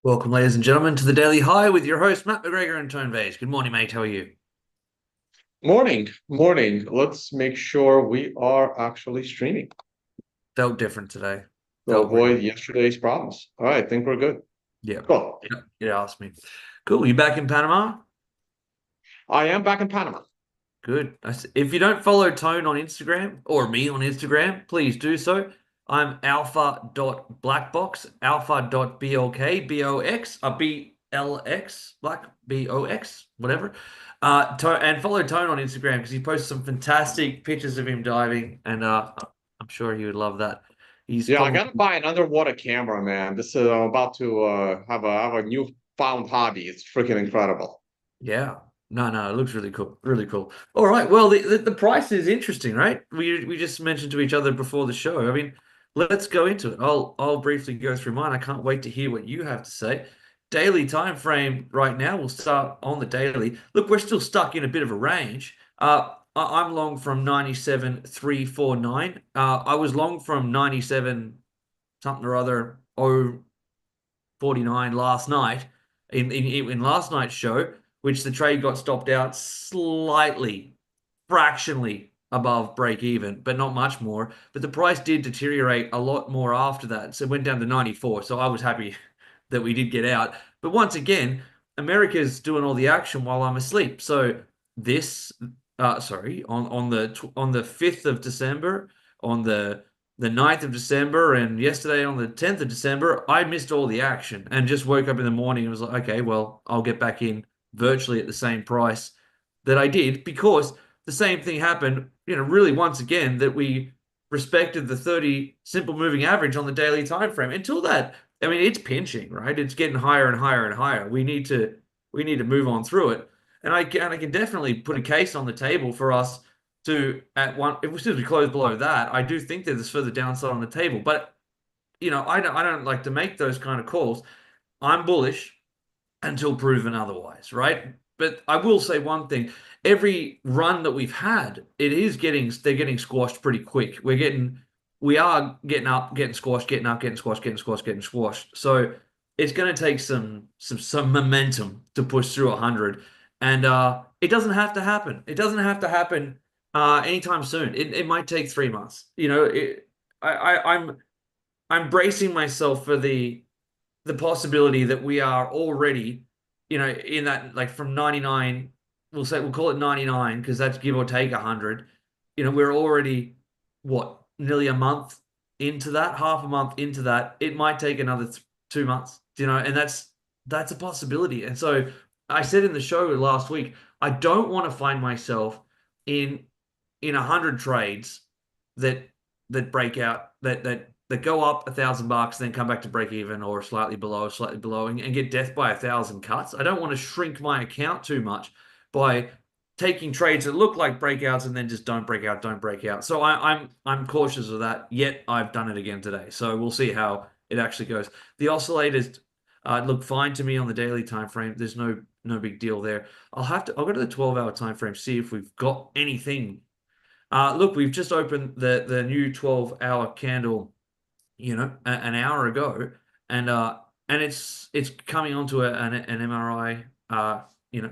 Welcome, ladies and gentlemen, to the Daily High with your host, Matt McGregor and Tone Vase. Good morning, mate. How are you? Morning, morning. Let's make sure we are actually streaming Felt different today. to Felt really, avoid yesterday's problems. All right, I think we're good. yeah. Cool. You asked me. Cool. You back in Panama? I am back in Panama. Good. If you don't follow Tone on Instagram or me on Instagram, please do so. I'm alpha.blackbox, alpha.blkbox, BLX, black, BOX, whatever. And follow Tone on Instagram because he posts some fantastic pictures of him diving, and I'm sure he would love that. He's Yeah, I probably, gotta buy an underwater camera, man. This is I'm about to have a newfound hobby. It's freaking incredible. yeah. No, it looks really cool. Really cool. All right. Well, the price is interesting, right? We just mentioned to each other before the show. I mean, let's go into it. I'll briefly go through mine. I can't wait to hear what you have to say. Daily time frame right now. We'll start on the daily. Look, we're still stuck in a bit of a range. I'm long from 97,349. I was long from 97 something or other 049 last night in last night's show, which the trade got stopped out slightly, fractionally above break even, but not much more. But the price did deteriorate a lot more after that. So it went down to 94. So I was happy that we did get out. But once again, America's doing all the action while I'm asleep. So this sorry, on the 5th of December, on the 9th of December, and yesterday on the 10th of December, I missed all the action and just woke up in the morning and was like, okay, well, I'll get back in virtually at the same price that I did because the same thing happened, really once again that we respected the 30 simple moving average on the daily time frame. Until that, I mean, it's pinching, right? It's getting higher and higher and higher. We need to move on through it. And I can definitely put a case on the table for us to at one if we still close below that. I do think that there's further downside on the table, but I don't like to make those kind of calls. I'm bullish until proven otherwise, right? But I will say one thing. Every run that we've had, they're getting squashed pretty quick. We are getting up, getting squashed, getting up, getting squashed, getting squashed, getting squashed. So it's going to take some momentum to push through 100, and it doesn't have to happen. It doesn't have to happen anytime soon. It might take 3 months. I'm bracing myself for the possibility that we are already, in that, like, from 99, we'll call it 99 because that's give or take 100. We're already what, nearly a month into that, half a month into that. It might take another 2 months, and that's a possibility. And so I said in the show last week, I don't want to find myself in 100 trades that break out, that go up $1,000, then come back to break even or slightly below, and get death by 1,000 cuts. I don't want to shrink my account too much by taking trades that look like breakouts and then just don't break out, don't break out. So I'm cautious of that. Yet I've done it again today. So we'll see how it actually goes. The oscillators look fine to me on the daily time frame. There's no big deal there. I'll go to the 12-hour time frame, see if we've got anything. Look, we've just opened the new 12-hour candle, an hour ago, and it's coming onto an MRI,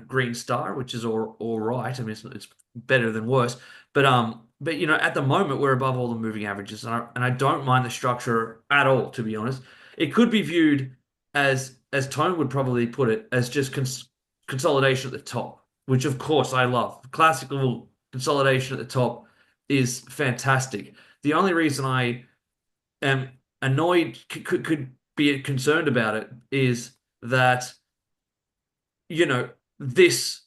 green star, which is all right. I mean, it's better than worse, but at the moment we're above all the moving averages, and I don't mind the structure at all, to be honest. It could be viewed as Tone would probably put it, as just consolidation at the top, which of course I love. Classical consolidation at the top is fantastic. The only reason I am annoyed, could be concerned about it, is that you know this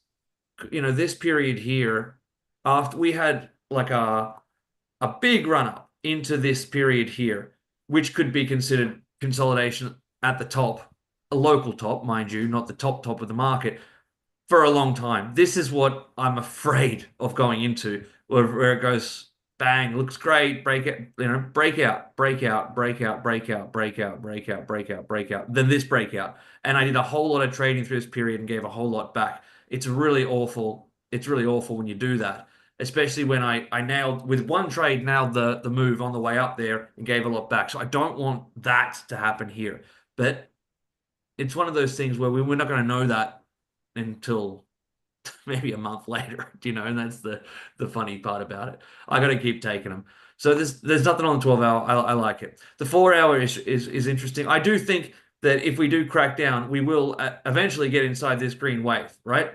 this period here, after we had like a big run up into this period here, which could be considered consolidation at the top, a local top, mind you, not the top of the market, for a long time. This is what I'm afraid of going into, where it goes bang, looks great, breakout, breakout, breakout, breakout, breakout, breakout, breakout, breakout, breakout, then this breakout. And I did a whole lot of trading through this period and gave a whole lot back. It's really awful. It's really awful when you do that, especially when I nailed with one trade, nailed the move on the way up there and gave a lot back. So I don't want that to happen here. But it's one of those things where we're not going to know that until maybe a month later, and that's the funny part about it. I got to keep taking them. So there's nothing on the 12 hour. I like it. The 4 hour is interesting. I do think that if we do crack down, we will eventually get inside this green wave, right?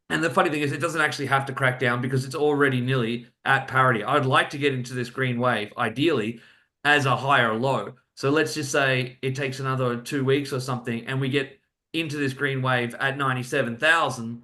And the funny thing is, it doesn't actually have to crack down because it's already nearly at parity. I'd like to get into this green wave, ideally, as a higher low. So let's just say it takes another 2 weeks or something, and we get into this green wave at 97,000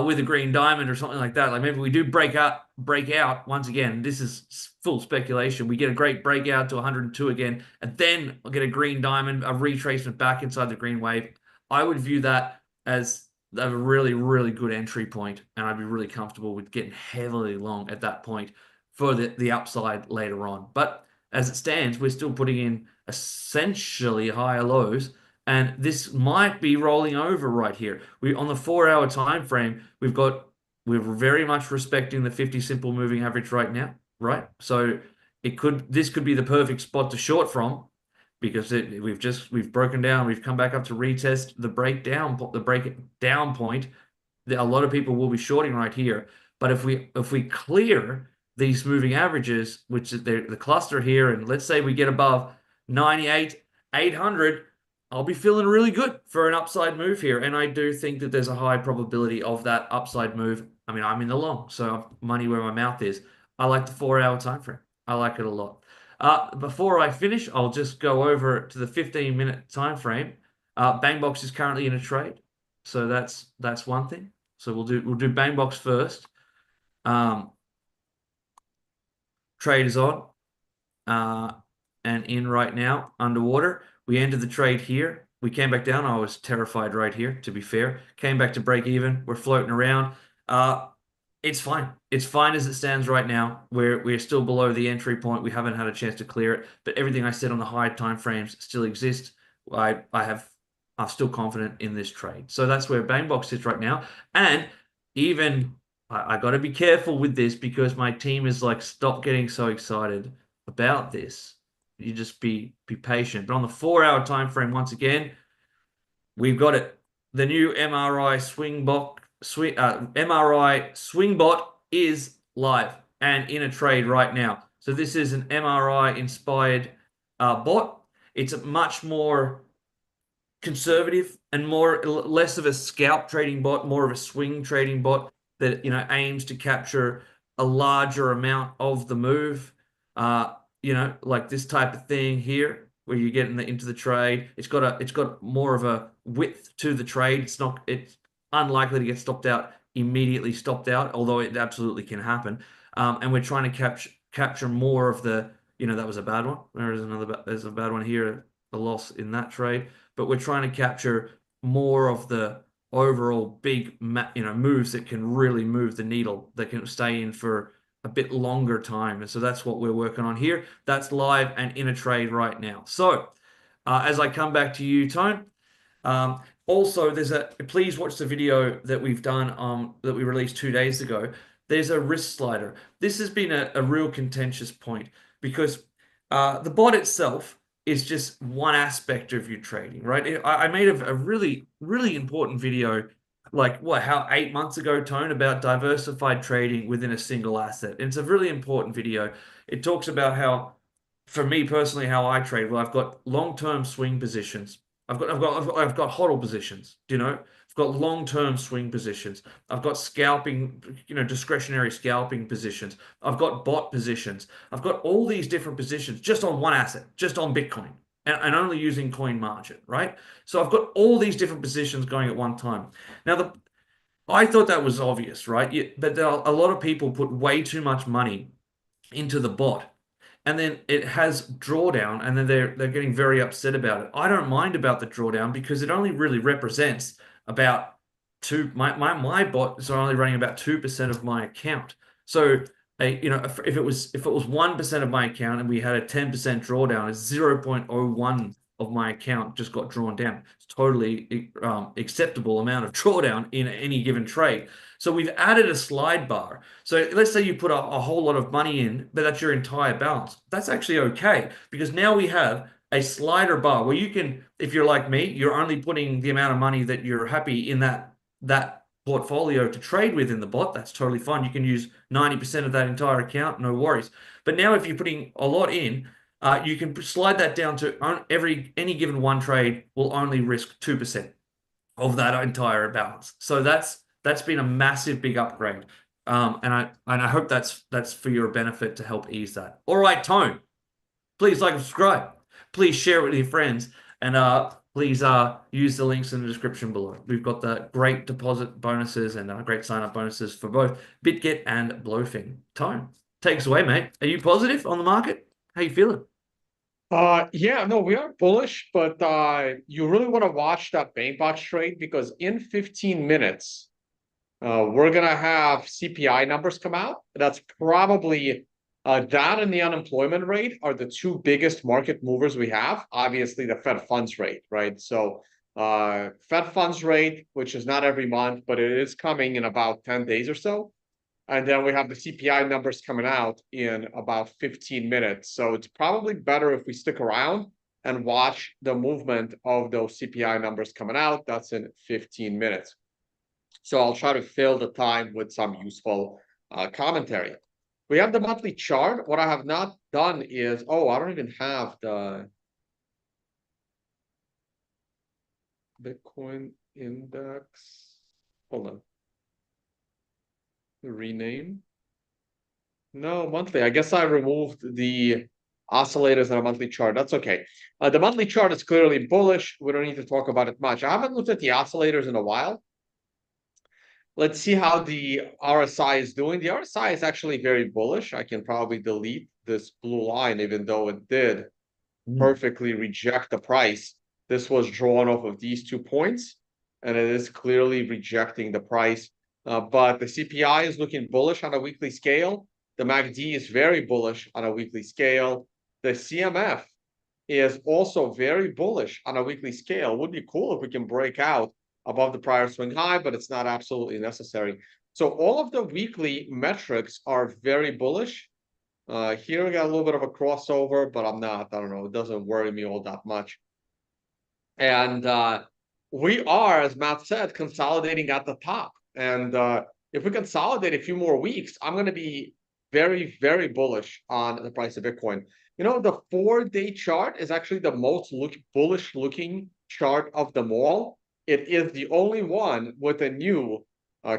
with a green diamond or something like that. Like maybe we do break out once again. This is full speculation. We get a great breakout to 102 again, and then I'll get a green diamond, a retracement back inside the green wave. I would view that as a really, really good entry point, and I'd be really comfortable with getting heavily long at that point for the upside later on. But as it stands, we're still putting in essentially higher lows, and this might be rolling over right here. We on the 4 hour time frame, we're very much respecting the 50 simple moving average right now, right? So this could be the perfect spot to short from because we've broken down, we've come back up to retest the breakdown point. A lot of people will be shorting right here, but if we clear these moving averages, which is the cluster here, and let's say we get above 98, 800, I'll be feeling really good for an upside move here. And I do think that there's a high probability of that upside move. I mean, I'm in the long, so money where my mouth is. I like the 4 hour time frame. I like it a lot. Before I finish, I'll just go over to the 15-minute time frame. Bangbox is currently in a trade, so that's one thing. So we'll do Bangbox first. Trade is on and in right now underwater. We ended the trade here. We came back down. I was terrified right here, to be fair. Came back to break even. We're floating around. It's fine. It's fine as it stands right now. We're still below the entry point. We haven't had a chance to clear it, but everything I said on the high time frames still exists. I'm still confident in this trade. So that's where Bangbox sits right now. And even I got to be careful with this because my team is like, stop getting so excited about this. You just be patient. But on the 4 hour time frame, once again, we've got it. The new MRI Swingbot is live and in a trade right now. So this is an MRI inspired bot. It's a much more conservative and less of a scalp trading bot, more of a swing trading bot that aims to capture a larger amount of the move. Like this type of thing here, where you get into the trade. It's got more of a width to the trade. It's unlikely to get immediately stopped out, although it absolutely can happen. And we're trying to capture more of the. That was a bad one. There's a bad one here, a loss in that trade. But we're trying to capture more of the overall big, moves that can really move the needle, that can stay in for a bit longer time. And so that's what we're working on here. That's live and in a trade right now. So as I come back to you, Tone, also please watch the video that we've done that we released 2 days ago. There's a wrist slider. This has been a real contentious point because the bot itself is just one aspect of your trading, right? I made a really, really important video, like how 8 months ago, Tone, about diversified trading within a single asset. And it's a really important video. It talks about how, for me personally, how I trade. Well, I've got long-term swing positions. I've got hodl positions. I've got long-term swing positions. I've got scalping, discretionary scalping positions. I've got bot positions. I've got all these different positions just on one asset, just on Bitcoin, and only using coin margin, right? So I've got all these different positions going at one time. Now, I thought that was obvious, right? But a lot of people put way too much money into the bot, and then it has drawdown, and then they're getting very upset about it. I don't mind about the drawdown because it only really represents about my bot is only running about 2% of my account. So if it was 1% of my account and we had a 10% drawdown, it's 0.01 of my account just got drawn down. It's totally acceptable amount of drawdown in any given trade. So we've added a slide bar. So let's say you put a whole lot of money in, but that's your entire balance. That's actually okay because now we have a slider bar where you can, if you're like me, you're only putting the amount of money that you're happy in that portfolio to trade with in the bot. That's totally fine. You can use 90% of that entire account, no worries. But now if you're putting a lot in, you can slide that down to any given one trade will only risk 2% of that entire balance. So that's been a massive big upgrade. And I hope that's for your benefit to help ease that. All right, Tone, please like and subscribe. Please share it with your friends, and please use the links in the description below. We've got the great deposit bonuses and great sign up bonuses for both BitGet and Blowfin. Tone, take us away, mate. Are you positive on the market? How you feeling? Yeah, no, we are bullish, but you really want to watch that bank box trade because in 15 minutes, we're gonna have CPI numbers come out. That's probably that and the unemployment rate are the two biggest market movers we have. Obviously, the Fed funds rate, right? So Fed funds rate, which is not every month, but it is coming in about 10 days or so. And then we have the CPI numbers coming out in about 15 minutes. So it's probably better if we stick around and watch the movement of those CPI numbers coming out. That's in 15 minutes. So I'll try to fill the time with some useful commentary. We have the monthly chart. What I have not done is, oh, I don't even have the Bitcoin index. Hold on. Rename. No, monthly. I guess I removed the oscillators on a monthly chart. That's okay. The monthly chart is clearly bullish. We don't need to talk about it much. I haven't looked at the oscillators in a while. Let's see how the RSI is doing. The RSI is actually very bullish. I can probably delete this blue line, even though it did perfectly reject the price. This was drawn off of these 2 points, and it is clearly rejecting the price. But the CPI is looking bullish on a weekly scale. The MACD is very bullish on a weekly scale. The CMF is also very bullish on a weekly scale. Would be cool if we can break out above the prior swing high, but it's not absolutely necessary. So all of the weekly metrics are very bullish. Here we got a little bit of a crossover, but I don't know, it doesn't worry me all that much. And we are, as Matt said, consolidating at the top. And if we consolidate a few more weeks, I'm going to be very, very bullish on the price of Bitcoin. You know, the 4-day chart is actually the most bullish looking chart of them all. It is the only one with a new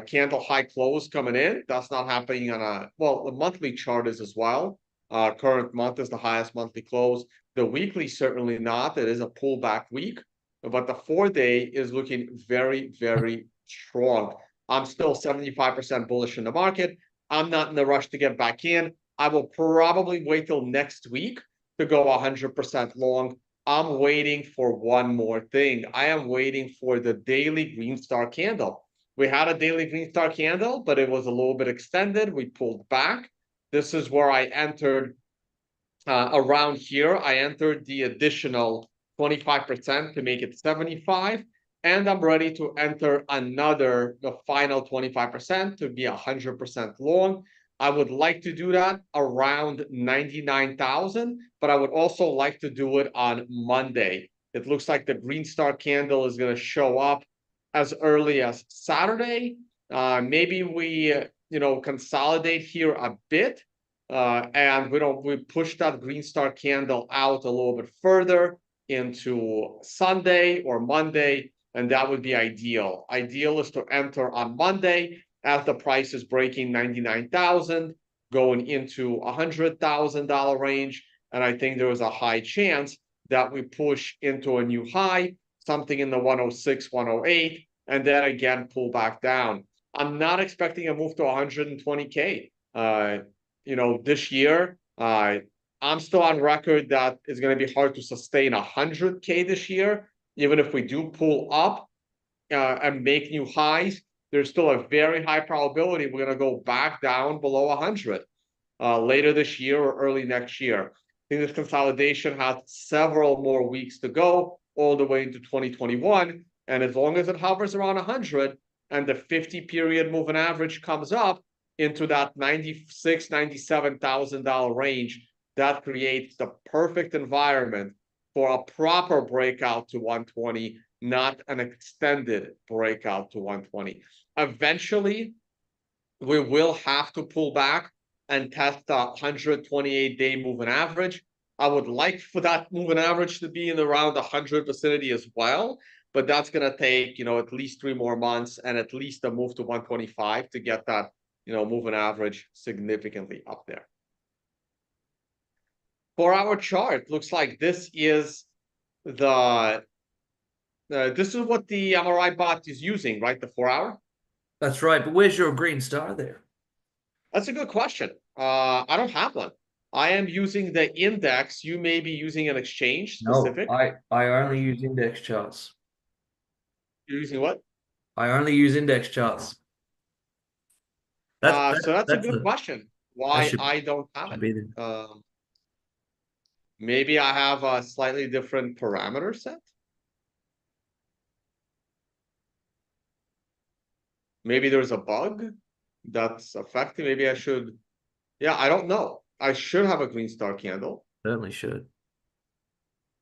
candle high close coming in. That's not happening on well, the monthly chart is as well. Current month is the highest monthly close. The weekly, certainly not. It is a pullback week, but the 4-day is looking very, very strong. I'm still 75% bullish in the market. I'm not in a rush to get back in. I will probably wait till next week to go 100% long. I'm waiting for one more thing. I am waiting for the daily green star candle. We had a daily green star candle, but it was a little bit extended. We pulled back. This is where I entered around here. I entered the additional 25% to make it 75. And I'm ready to enter the final 25% to be 100% long. I would like to do that around 99,000, but I would also like to do it on Monday. It looks like the green star candle is going to show up as early as Saturday. Maybe we, consolidate here a bit, and we push that green star candle out a little bit further into Sunday or Monday, and that would be ideal. Ideal is to enter on Monday as the price is breaking 99,000, going into $100,000 range, and I think there is a high chance that we push into a new high, something in the 106, 108, and then again pull back down. I'm not expecting a move to 120K. This year, I'm still on record that it's going to be hard to sustain 100K this year. Even if we do pull up and make new highs, there's still a very high probability we're going to go back down below 100 later this year or early next year. I think this consolidation has several more weeks to go, all the way into 2021. And as long as it hovers around 100 and the 50-period moving average comes up into that $96,000, $97,000 range, that creates the perfect environment for a proper breakout to 120, not an extended breakout to 120. Eventually, we will have to pull back and test the 128-day moving average. I would like for that moving average to be in around the 100 vicinity as well, but that's going to take, at least 3 more months and at least a move to 125 to get that, moving average significantly up there. 4-hour chart looks like this is the this is what the MRI bot is using, right? The 4-hour. That's right. But where's your green star there? That's a good question. I don't have one. I am using the index. You may be using an exchange No, specific. I only use index charts. You're using what? I only use index charts. That's So that's a that's good the question. that Why I don't have should it? be the Maybe I have a slightly different parameter set. Maybe there's a bug that's affecting. Maybe I should. Yeah, I don't know. I should have a green star candle. certainly should.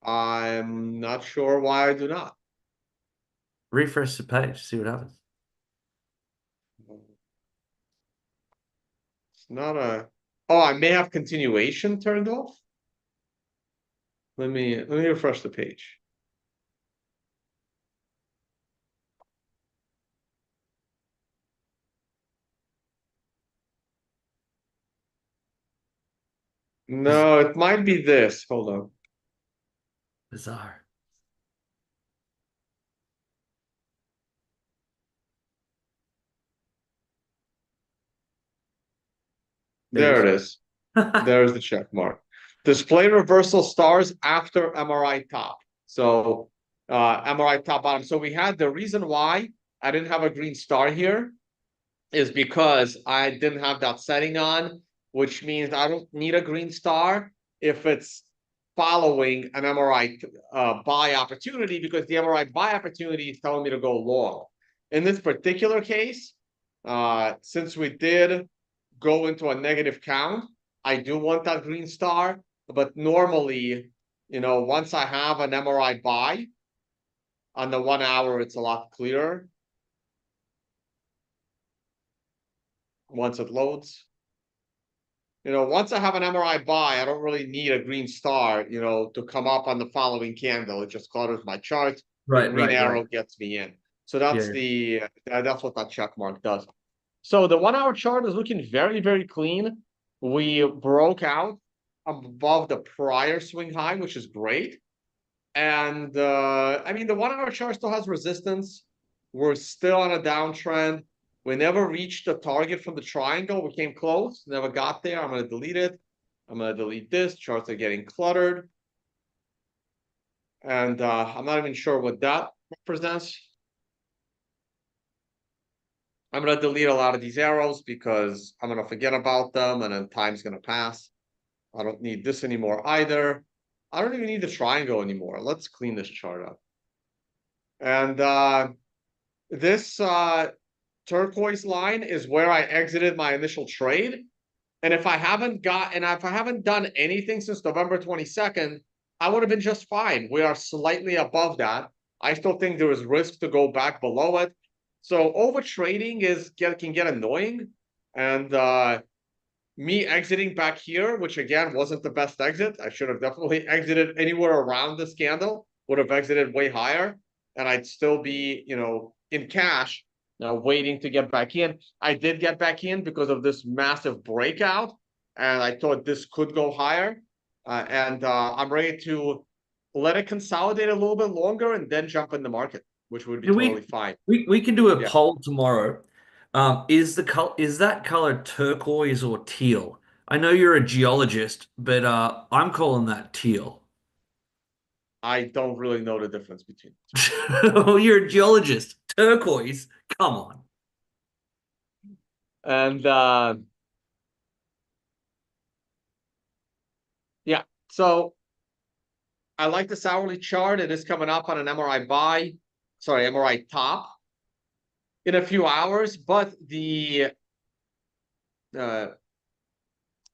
I'm not sure why I do not. Refresh the page, see what happens. It's not a. Oh, I may have continuation turned off. Let me refresh the page. No, it might be this. Hold on. Bizarre. There it is. There's the check mark. Display reversal stars after MRI top. So MRI top bottom. So we had the reason why I didn't have a green star here is because I didn't have that setting on, which means I don't need a green star if it's following an MRI buy opportunity, because the MRI buy opportunity is telling me to go long. In this particular case, since we did go into a negative count, I do want that green star, but normally, once I have an MRI buy on the 1 hour, it's a lot clearer. Once it loads. Once I have an MRI buy, I don't really need a green star, to come up on the following candle. It just clutters my chart. The Right, green right, right. arrow gets me in. So Yeah. that's what that check mark does. So the 1 hour chart is looking very, very clean. We broke out above the prior swing high, which is great. And I mean, the 1 hour chart still has resistance. We're still on a downtrend. We never reached the target from the triangle. We came close, never got there. I'm going to delete it. I'm going to delete this. Charts are getting cluttered. And I'm not even sure what that represents. I'm going to delete a lot of these arrows because I'm going to forget about them and then time's going to pass. I don't need this anymore either. I don't even need the triangle anymore. Let's clean this chart up. And this turquoise line is where I exited my initial trade. And if I haven't done anything since November 22nd, I would have been just fine. We are slightly above that. I still think there is risk to go back below it. So over trading can get annoying. And me exiting back here, which again wasn't the best exit. I should have definitely exited anywhere around this candle, would have exited way higher, and I'd still be, in cash now waiting to get back in. I did get back in because of this massive breakout, and I thought this could go higher. And I'm ready to let it consolidate a little bit longer and then jump in the market, which would be Do totally fine. we can do a Yeah, poll tomorrow. Is that color turquoise or teal? I know you're a geologist, but I'm calling that teal. I don't really know the difference between. Oh, you're a geologist. Turquoise? Come on. And yeah, so I like this hourly chart. It is coming up on an MRI buy, sorry, MRI top in a few hours, but the the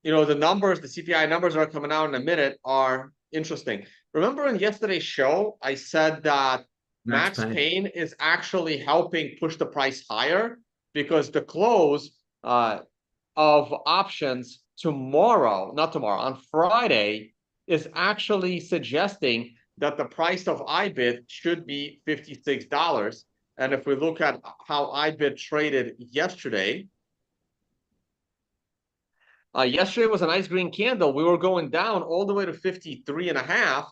numbers, the CPI numbers that are coming out in a minute are interesting. remember in yesterday's show, I said that Max Max Payne. Payne is actually helping push the price higher because the close of options tomorrow, not tomorrow, on Friday, is actually suggesting that the price of IBIT should be $56. And if we look at how IBIT traded yesterday, yesterday was a nice green candle. We were going down all the way to 53 and a half,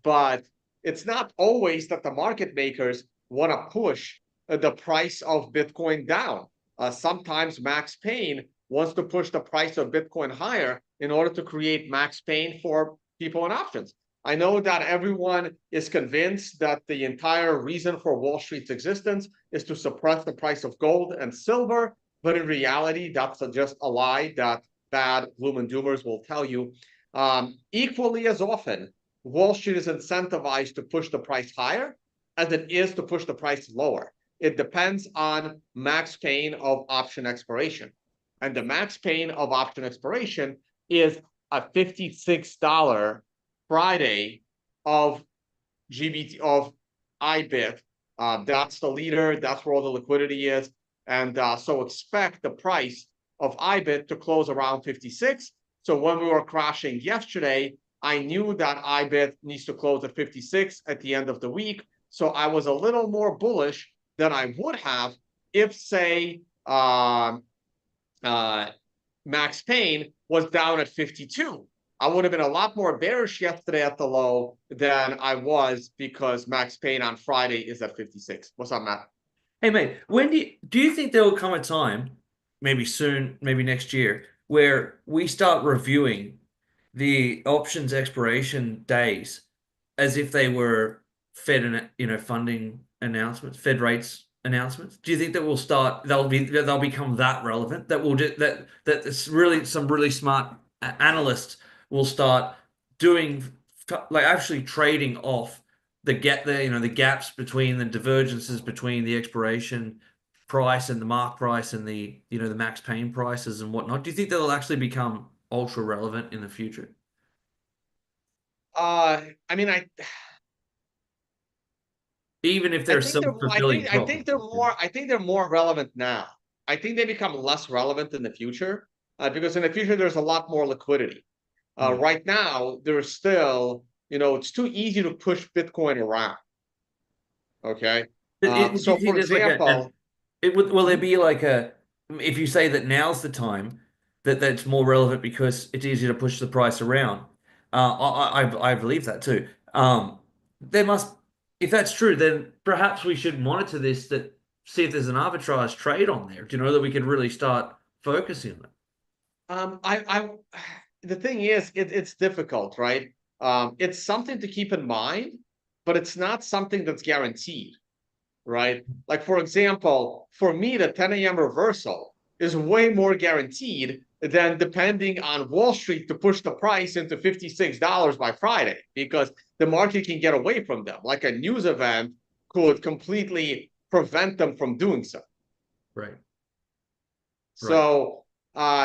but it's not always that the market makers want to push the price of Bitcoin down. Sometimes Max Payne wants to push the price of Bitcoin higher in order to create max pain for people in options. I know that everyone is convinced that the entire reason for Wall Street's existence is to suppress the price of gold and silver, but in reality, that's just a lie that bad gloom and doomers will tell you. Equally as often, Wall Street is incentivized to push the price higher as it is to push the price lower. It depends on max pain of option expiration. And the max pain of option expiration is a $56 Friday of GBT of IBIT. That's the leader. That's where all the liquidity is. And so expect the price of IBIT to close around 56. So when we were crashing yesterday, I knew that IBIT needs to close at 56 at the end of the week. So I was a little more bullish than I would have if, say, Max Payne was down at 52. I would have been a lot more bearish yesterday at the low than I was because Max Payne on Friday is at 56. What's up, Matt? Hey mate, when do you think there will come a time, maybe soon, maybe next year, where we start reviewing the options expiration days as if they were Fed and funding announcements, Fed rates announcements? Do you think that will start? They'll become that relevant that will do that it's really some really smart analysts will start doing like actually trading off the gaps between the divergences between the expiration price and the mark price and the max pain prices and whatnot. Do you think that'll actually become ultra relevant in the future? I mean, Even if I they're think they're self-fulfilling prophecies. I think they're more relevant now. I think they become less relevant in the future because in the future there's a lot more liquidity. Hmm. Right now, there's still, it's too easy to push Bitcoin around. Okay. Do So, you think for there's like example, will there mhm. be like if you say that now's the time that's more relevant because it's easier to push the price around? I believe that too. There must, if that's true, then perhaps we should monitor this that see if there's an arbitrage trade on there. Do you know that we could really start focusing on it? I, the thing is, it's difficult, right? It's something to keep in mind, but it's not something that's guaranteed, right? Like, for example, for me, the 10 a.m. reversal is way more guaranteed than depending on Wall Street to push the price into $56 by Friday, because the market can get away from them. Like a news event could completely prevent them from doing so. Right, right. So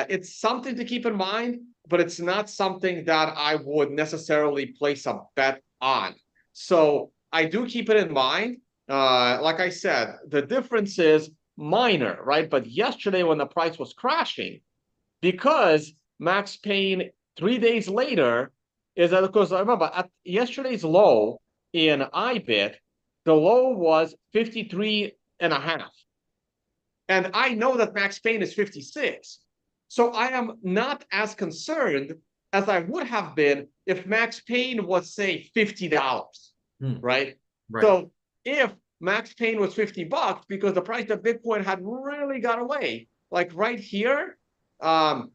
it's something to keep in mind, but it's not something that I would necessarily place a bet on. So I do keep it in mind. Like I said, the difference is minor, right? But yesterday, when the price was crashing, because Max Payne 3 days later is that because I remember at yesterday's low in IBIT, the low was 53 and a half. And I know that Max Payne is 56. So I am not as concerned as I would have been if Max Payne was, say, $50, Hmm. right? Right. So if Max Payne was $50 because the price of Bitcoin had really got away, like right here, um,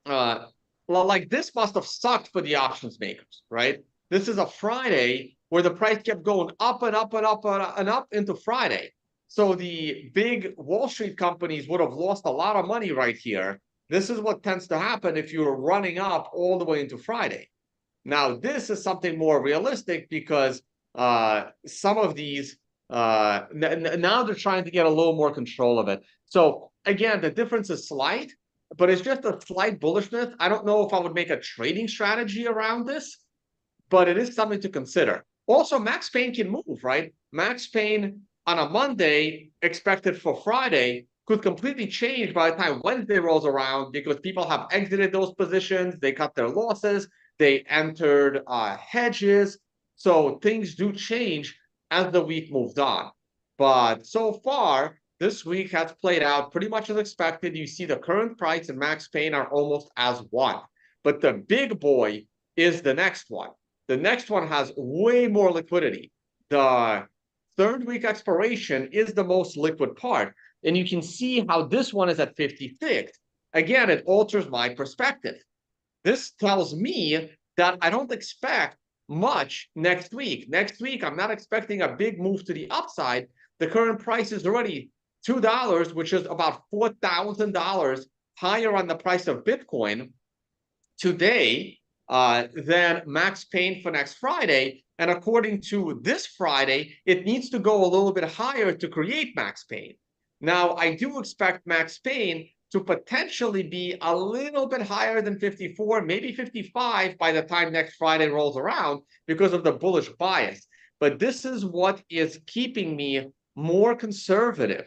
uh, well, like this must have sucked for the options makers, right? This is a Friday where the price kept going up and up and up and up into Friday. So the big Wall Street companies would have lost a lot of money right here. This is what tends to happen if you're running up all the way into Friday. Now, this is something more realistic because some of these now they're trying to get a little more control of it. So again, the difference is slight, but it's just a slight bullishness. I don't know if I would make a trading strategy around this, but it is something to consider. Also, Max Payne can move, right? Max Payne on a Monday, expected for Friday, could completely change by the time Wednesday rolls around because people have exited those positions, they cut their losses, they entered hedges. So things do change as the week moved on. But so far, this week has played out pretty much as expected. You see the current price and Max Payne are almost as one. But the big boy is the next one. The next one has way more liquidity. The third week expiration is the most liquid part. And you can see how this one is at 56. Again, it alters my perspective. This tells me that I don't expect much next week. Next week, I'm not expecting a big move to the upside. The current price is already $2, which is about $4,000 higher on the price of Bitcoin today than Max Payne for next Friday. And according to this Friday, it needs to go a little bit higher to create Max Payne. Now, I do expect Max Payne to potentially be a little bit higher than 54, maybe 55 by the time next Friday rolls around because of the bullish bias. But this is what is keeping me more conservative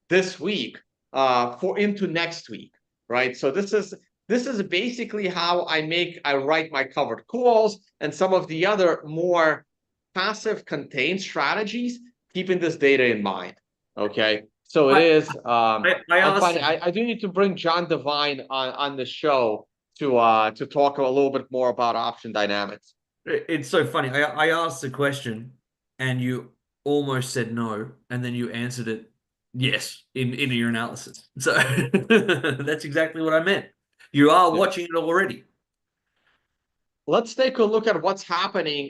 this week for into next week, right? So this is basically how I write my covered calls and some of the other more passive contained strategies, keeping this data in mind. Okay. So it I, is I I'm asked finding I do need to bring John Devine on the show to talk a little bit more about option dynamics. it's so funny. I asked the question and you almost said no, and then you answered it yes in your analysis. So that's exactly what I meant. You are Yeah. watching it already. Let's take a look at what's happening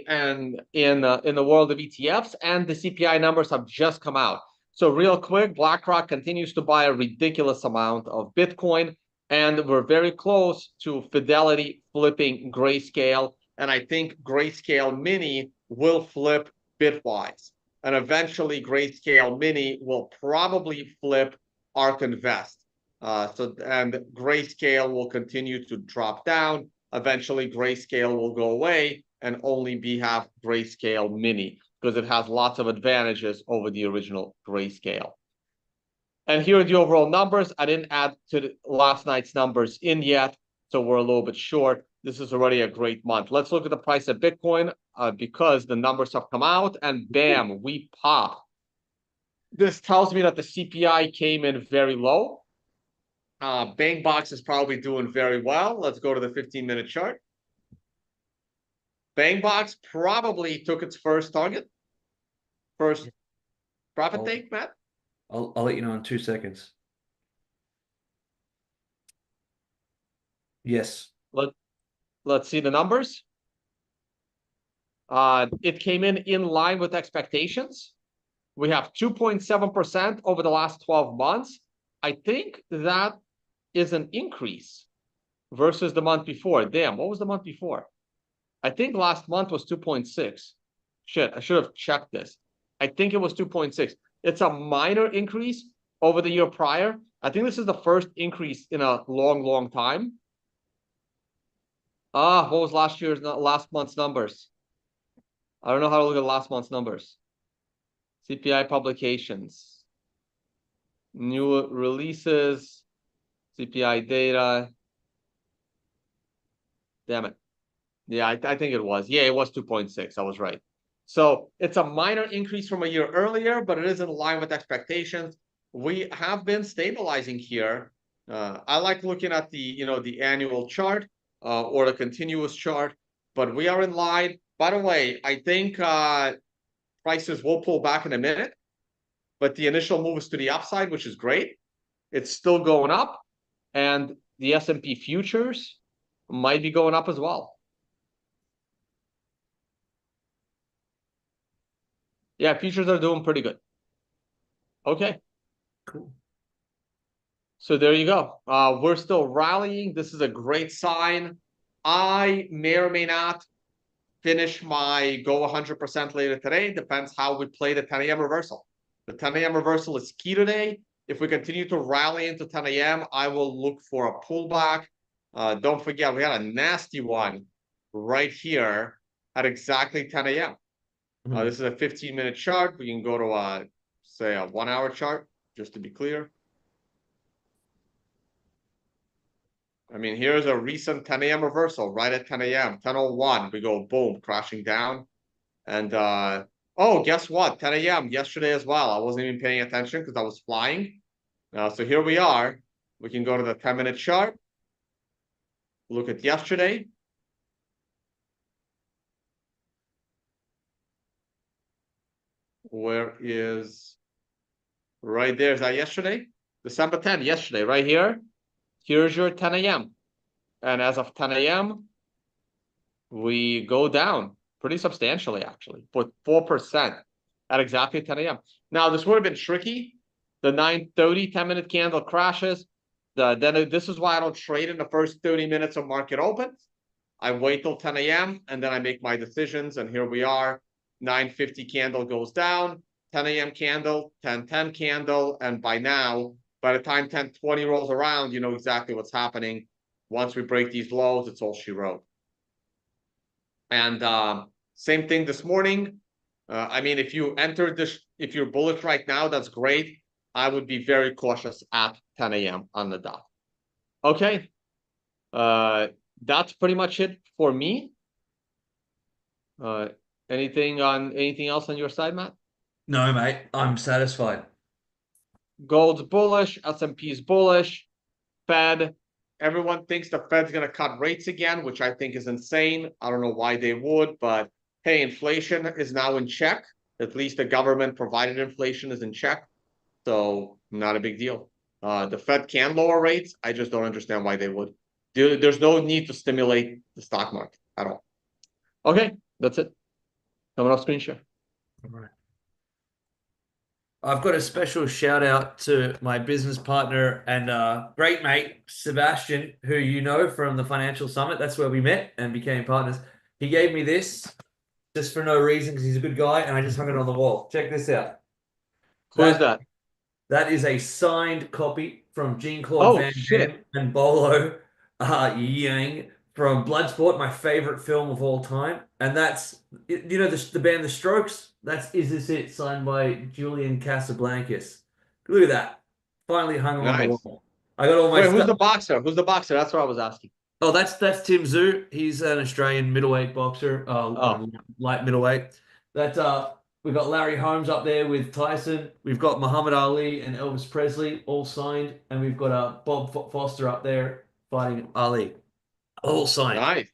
in the world of ETFs, and the CPI numbers have just come out. So real quick, BlackRock continues to buy a ridiculous amount of Bitcoin, and we're very close to Fidelity flipping Grayscale, and I think Grayscale Mini will flip Bitwise, and eventually Grayscale Mini will probably flip ARK Invest. And Grayscale will continue to drop down. Eventually Grayscale will go away and only have Grayscale Mini because it has lots of advantages over the original Grayscale. And here are the overall numbers. I didn't add to last night's numbers in yet, so we're a little bit short. This is already a great month. Let's look at the price of Bitcoin because the numbers have come out and bam, we pop. This tells me that the CPI came in very low. BangBox is probably doing very well. Let's go to the 15-minute chart. BangBox probably took its first target. First profit take, Matt? I'll let you know in 2 seconds. Yes. Let's see the numbers. It came in line with expectations. We have 2.7% over the last 12 months. I think that is an increase versus the month before. Damn, what was the month before? I think last month was 2.6. Shit, I should have checked this. I think it was 2.6. It's a minor increase over the year prior. I think this is the first increase in a long, long time. What was last month's numbers? I don't know how to look at last month's numbers. CPI publications, new releases, CPI data. Damn it. Yeah, I think it was. Yeah, it was 2.6. I was right. So it's a minor increase from a year earlier, but it is in line with expectations. We have been stabilizing here. I like looking at the annual chart or the continuous chart, but we are in line. By the way, I think prices will pull back in a minute, but the initial move is to the upside, which is great. It's still going up, and the S&P futures might be going up as well. Yeah, futures are doing pretty good. Okay. Cool. So there you go. We're still rallying. This is a great sign. I may or may not finish my go 100% later today. Depends how we play the 10 a.m. reversal. The 10 a.m. reversal is key today. If we continue to rally into 10 a.m., I will look for a pullback. Don't forget, we had a nasty one right here at exactly 10 a.m. Mhm. This is a 15-minute chart. We can go to say a 1 hour chart, just to be clear. I mean, here's a recent 10 a.m. reversal right at 10 a.m. 10:01. We go boom, crashing down. And oh, guess what? 10 a.m. yesterday as well. I wasn't even paying attention because I was flying. So here we are. We can go to the 10-minute chart. Look at yesterday. Where is right there? Is that yesterday? December 10th, yesterday, right here. Here's your 10 a.m. And as of 10 a.m., we go down pretty substantially, actually, for 4% at exactly 10 a.m. Now, this would have been tricky. The 9:30 10-minute candle crashes. This is why I don't trade in the first 30 minutes of market opens. I wait till 10 a.m. and then I make my decisions. And here we are. 9:50 candle goes down, 10 a.m. candle, 10:10 candle. And by now, by the time 10:20 rolls around, you know exactly what's happening. Once we break these lows, it's all she wrote. And same thing this morning. I mean, if you entered this, if you're bullish right now, that's great. I would be very cautious at 10 a.m. on the dot. Okay. That's pretty much it for me. Uh, anything else on your side, Matt? No, mate, I'm satisfied. Gold's bullish, S&P's bullish, Fed. Everyone thinks the Fed's going to cut rates again, which I think is insane. I don't know why they would, but hey, inflation is now in check. At least the government provided inflation is in check. So not a big deal. The Fed can lower rates. I just don't understand why they would. There's no need to stimulate the stock market at all. Okay, that's it. Coming off screen share. All right. I've got a special shout out to my business partner and great mate, Sebastian, who you know from the Financial Summit. That's where we met and became partners. He gave me this just for no reason because he's a good guy, and I just hung it on the wall. Check this out. Who is That that? that is a signed copy from Jean-Claude Oh Van shit! Damme and Bolo Yang from Bloodsport, my favorite film of all time. And that's, you know, the band The Strokes? That's Is This It? Signed by Julian Casablancas. Look at that. Finally hung on the Nice. wall. I got all my Wait, who's stuff. the boxer? Who's the boxer? That's what I was asking. Oh, that's Tim Zhu. He's an Australian middleweight boxer, Oh, light middleweight. That we've got Larry Holmes up there with Tyson. We've got Muhammad Ali and Elvis Presley all signed, and we've got Bob Foster up there fighting Ali, all signed. nice.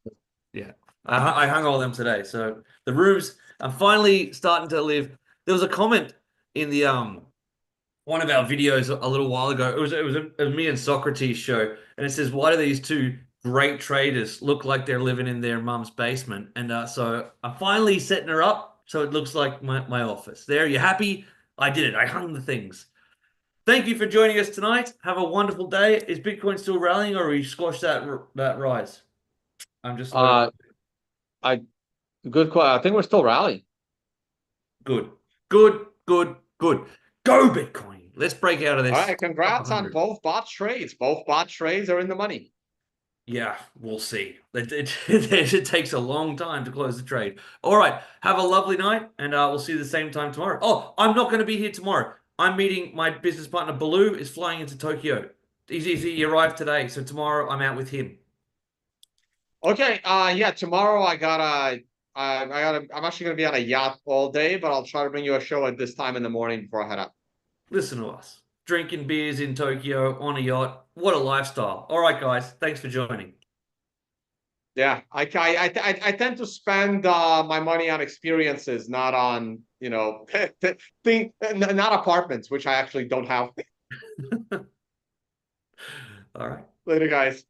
Yeah, I hung all them today. So the rooms, I'm finally starting to live. There was a comment in the one of our videos a little while ago. It was me and Socrates show, and it says, "Why do these two great traders look like they're living in their mum's basement?" And so I'm finally setting her up so it looks like my office. There, you happy? I did it. I hung the things. Thank you for joining us tonight. Have a wonderful day. Is Bitcoin still rallying, or we squash that rise? I'm just loading. Uh, I good question. I think we're still rallying. Good, good, good, good. Go Bitcoin. Let's break out of All this. right, Up congrats on 100. both bot trades. Both bot trades are in the money. Yeah, we'll see. It takes a long time to close the trade. All right. Have a lovely night, and we'll see you the same time tomorrow. Oh, I'm not going to be here tomorrow. I'm meeting my business partner, Baloo, is flying into Tokyo. He arrived today, so tomorrow I'm out with him. Okay. Yeah. Tomorrow I'm actually gonna be on a yacht all day, but I'll try to bring you a show at this time in the morning before I head out. Listen to us. Drinking beers in Tokyo on a yacht. What a lifestyle. All right, guys. Thanks for joining. Yeah. I tend to spend my money on experiences, not on not apartments, which I actually don't have. All right. Later, guys.